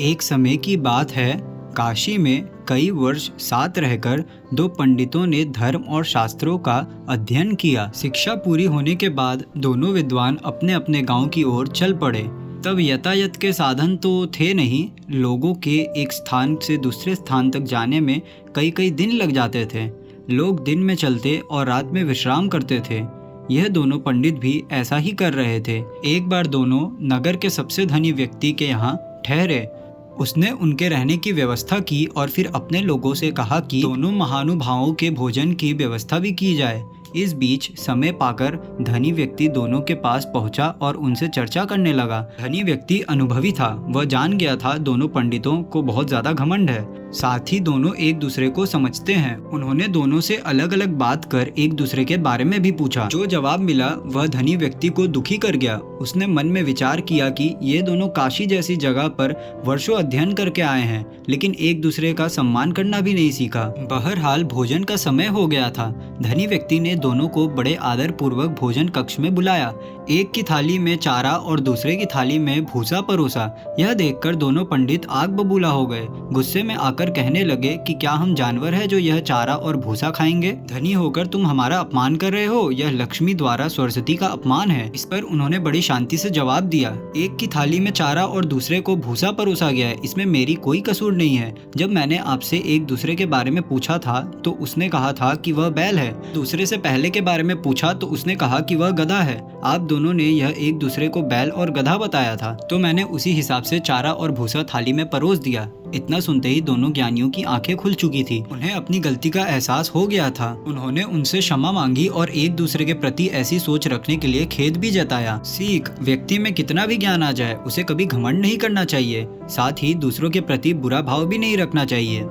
एक समय की बात है, काशी में कई वर्ष साथ रहकर दो पंडितों ने धर्म और शास्त्रों का अध्ययन किया। शिक्षा पूरी होने के बाद दोनों विद्वान अपने अपने गांव की ओर चल पड़े। तब यातायात के साधन तो थे नहीं, लोगों के एक स्थान से दूसरे स्थान तक जाने में कई कई दिन लग जाते थे। लोग दिन में चलते और रात में विश्राम करते थे। यह दोनों पंडित भी ऐसा ही कर रहे थे। एक बार दोनों नगर के सबसे धनी व्यक्ति के यहाँ ठहरे। उसने उनके रहने की व्यवस्था की और फिर अपने लोगों से कहा कि दोनों महानुभावों के भोजन की व्यवस्था भी की जाए। इस बीच समय पाकर धनी व्यक्ति दोनों के पास पहुंचा और उनसे चर्चा करने लगा। धनी व्यक्ति अनुभवी था, वह जान गया था दोनों पंडितों को बहुत ज्यादा घमंड है, साथ ही दोनों एक दूसरे को समझते हैं। उन्होंने दोनों से अलग अलग बात कर एक दूसरे के बारे में भी पूछा। जो जवाब मिला वह धनी व्यक्ति को दुखी कर गया। उसने मन में विचार किया कि ये दोनों काशी जैसी जगह पर वर्षों अध्ययन करके आए हैं, लेकिन एक दूसरे का सम्मान करना भी नहीं सीखा। बहरहाल भोजन का समय हो गया था। धनी व्यक्ति ने दोनों को बड़े आदर पूर्वक भोजन कक्ष में बुलाया। एक की थाली में चारा और दूसरे की थाली में भूसा परोसा। यह देखकर दोनों पंडित आग बबूला हो गए। गुस्से में आकर कहने लगे कि क्या हम जानवर हैं जो यह चारा और भूसा खाएंगे? धनी होकर तुम हमारा अपमान कर रहे हो। यह लक्ष्मी द्वारा सरस्वती का अपमान है। इस पर उन्होंने बड़ी शांति से जवाब दिया, एक की थाली में चारा और दूसरे को भूसा परोसा गया है, इसमें मेरी कोई कसूर नहीं है। जब मैंने आपसे एक दूसरे के बारे में पूछा था तो उसने कहा था कि वह बैल है। दूसरे से पहले के बारे में पूछा तो उसने कहा कि वह गधा है। आप दोनों ने यह एक दूसरे को बैल और गधा बताया था, तो मैंने उसी हिसाब से चारा और भूसा थाली में परोस दिया। इतना सुनते ही दोनों ज्ञानियों की आंखें खुल चुकी थी। उन्हें अपनी गलती का एहसास हो गया था। उन्होंने उनसे क्षमा मांगी और एक दूसरे के प्रति ऐसी सोच रखने के लिए खेद भी जताया। सीख, व्यक्ति में कितना भी ज्ञान आ जाए उसे कभी घमंड नहीं करना चाहिए, साथ ही दूसरों के प्रति बुरा भाव भी नहीं रखना चाहिए।